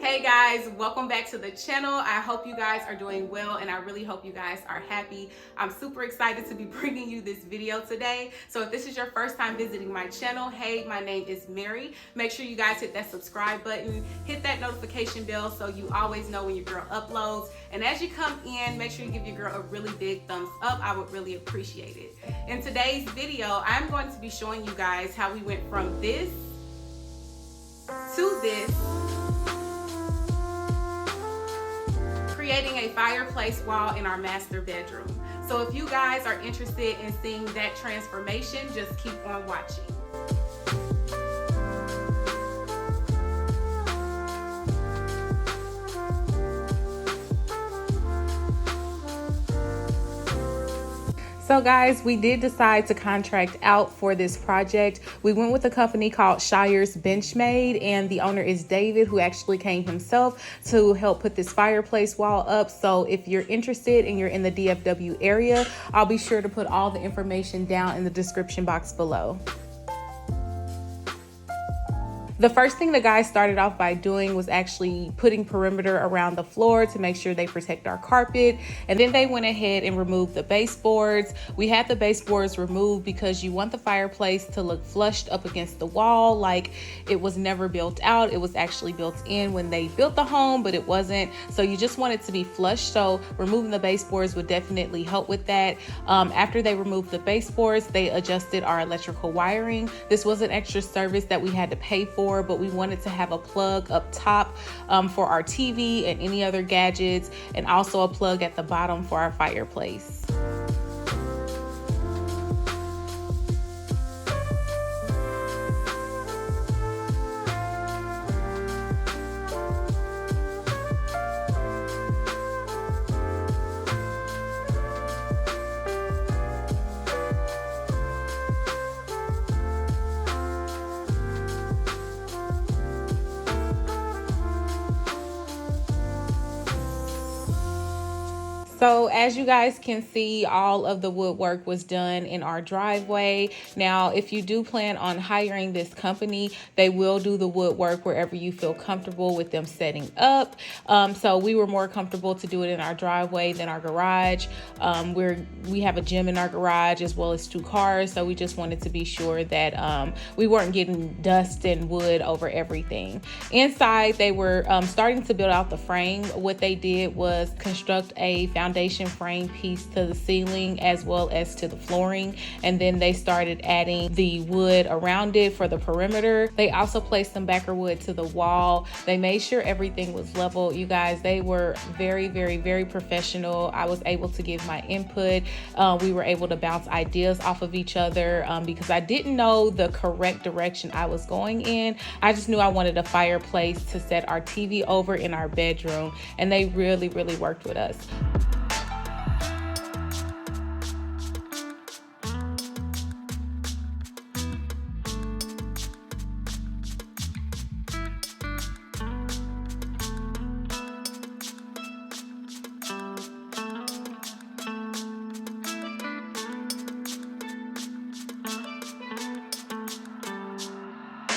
Hey guys, welcome back to the channel. I hope you guys are doing well and I really hope you guys are happy. I'm super excited to be bringing you this video today. So if this is your first time visiting my channel, hey, my name is Mary. Make sure you guys hit that subscribe button, hit that notification bell so you always know when your girl uploads. And as you come in, make sure you give your girl a really big thumbs up. I would really appreciate it. In today's video, I'm going to be showing you guys how we went from this to this, creating a fireplace wall in our master bedroom. So if you guys are interested in seeing that transformation, just keep on watching. So guys, we did decide to contract out for this project. We went with a company called Shiresbenchmade, and the owner is David, who actually came himself to help put this fireplace wall up. So if you're interested and you're in the DFW area, I'll be sure to put all the information down in the description box below. The first thing the guys started off by doing was actually putting perimeter around the floor to make sure they protect our carpet. And then they went ahead and removed the baseboards. We had the baseboards removed because you want the fireplace to look flushed up against the wall, like it was never built out. It was actually built in when they built the home, but it wasn't. So you just want it to be flush. So removing the baseboards would definitely help with that. After they removed the baseboards, they adjusted our electrical wiring. This was an extra service that we had to pay for, but we wanted to have a plug up top for our TV and any other gadgets, and also a plug at the bottom for our fireplace. So as you guys can see, all of the woodwork was done in our driveway. Now, if you do plan on hiring this company, they will do the woodwork wherever you feel comfortable with them setting up. So we were more comfortable to do it in our driveway than our garage. We have a gym in our garage as well as 2 cars. So we just wanted to be sure that we weren't getting dust and wood over everything. Inside, they were starting to build out the frame. What they did was construct a foundation frame piece to the ceiling as well as to the flooring, and then they started adding the wood around it for the perimeter. They also placed some backer wood to the wall. They made sure everything was level. You guys, they were very professional. I was able to give my input. We were able to bounce ideas off of each other because I didn't know the correct direction I was going in. I just knew I wanted a fireplace to set our TV over in our bedroom, and they really worked with us.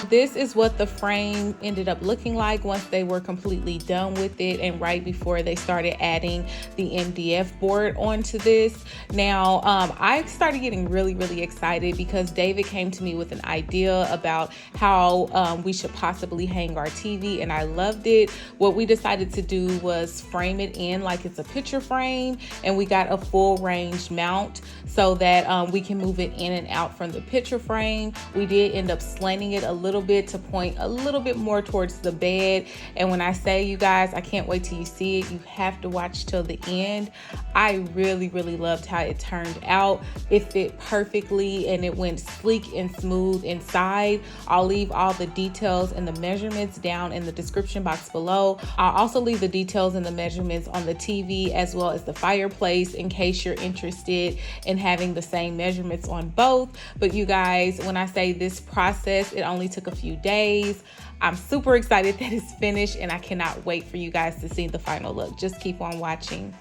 This is what the frame ended up looking like once they were completely done with it, and right before they started adding the MDF board onto this. Now, I started getting really excited because David came to me with an idea about how we should possibly hang our TV, and I loved it. What we decided to do was frame it in like it's a picture frame, and we got a full range mount so that we can move it in and out from the picture frame. We did end up slanting it a little bit to point a little bit more towards the bed, and when I say, you guys, I can't wait till you see it. You have to watch till the end. I really loved how it turned out. It fit perfectly and it went sleek and smooth inside. I'll leave all the details and the measurements down in the description box below. I'll also leave the details and the measurements on the TV as well as the fireplace in case you're interested in having the same measurements on both. But you guys, when I say this process, it only took a few days. I'm super excited that it's finished, and I cannot wait for you guys to see the final look. Just keep on watching.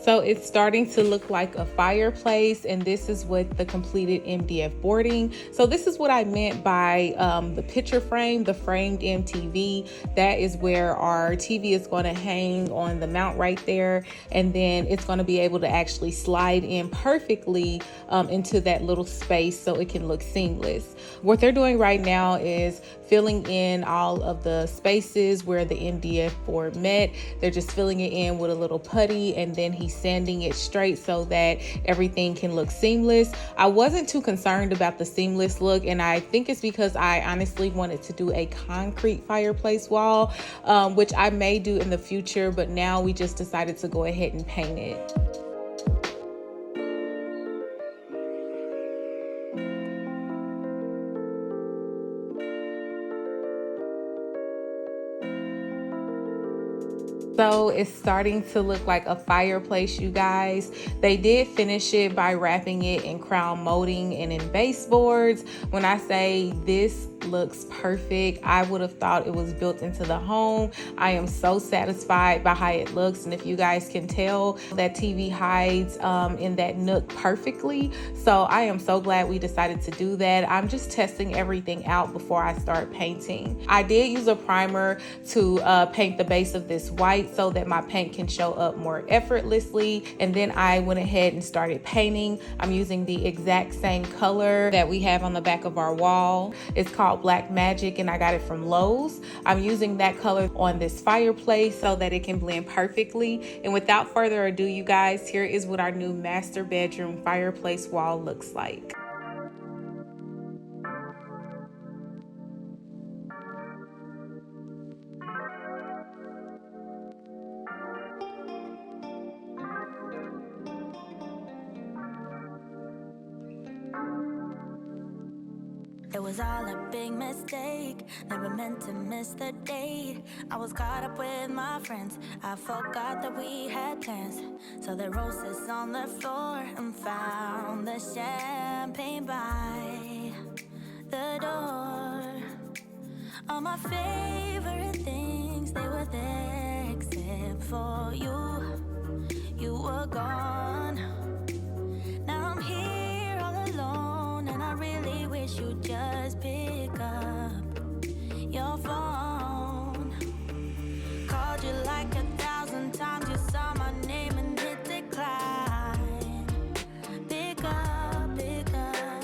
So it's starting to look like a fireplace, and this is with the completed MDF boarding. So this is what I meant by the picture frame, the framed MTV. That is where our TV is going to hang on the mount right there, and then it's going to be able to actually slide in perfectly into that little space so it can look seamless. What they're doing right now is filling in all of the spaces where the MDF board met. They're just filling it in with a little putty, and then he's sanding it straight so that everything can look seamless. I wasn't too concerned about the seamless look, and I think it's because I honestly wanted to do a concrete fireplace wall, which I may do in the future, but now we just decided to go ahead and paint it. So it's starting to look like a fireplace, you guys. They did finish it by wrapping it in crown molding and in baseboards. When I say this looks perfect, I would have thought it was built into the home. I am so satisfied by how it looks, and if you guys can tell, that TV hides in that nook perfectly. So I am so glad we decided to do that. I'm just testing everything out before I start painting. I did use a primer to paint the base of this white so that my paint can show up more effortlessly, and then I went ahead and started painting. I'm using the exact same color that we have on the back of our wall. It's called Black Magic, and I got it from Lowe's. I'm using that color on this fireplace so that it can blend perfectly. And without further ado, you guys, here is what our new master bedroom fireplace wall looks like. It was all a big mistake, never meant to miss the date. I was caught up with my friends, I forgot that we had plans. So the roses on the floor and found the champagne by the door. All my favorite things, they were there except for you. You were gone. Now I'm here all alone, and I really wish you'd just pick up your phone. Called you like 1,000 times, you saw my name and hit decline. Pick up, pick up.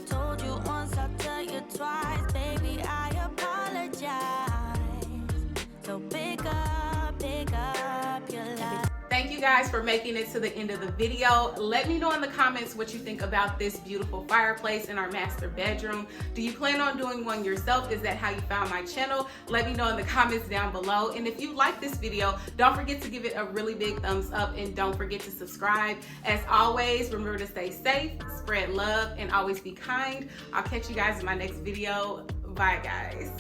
Told you once, I'll tell you twice, baby, I apologize. So pick up your life. Thank you guys for making it to the end of the video. Let me know in the comments what you think about this beautiful fireplace in our master bedroom. Do you plan on doing one yourself? Is that how you found my channel? Let me know in the comments down below. And if you like this video, don't forget to give it a really big thumbs up, and don't forget to subscribe. As always, remember to stay safe, spread love, and always be kind. I'll catch you guys in my next video. Bye, guys.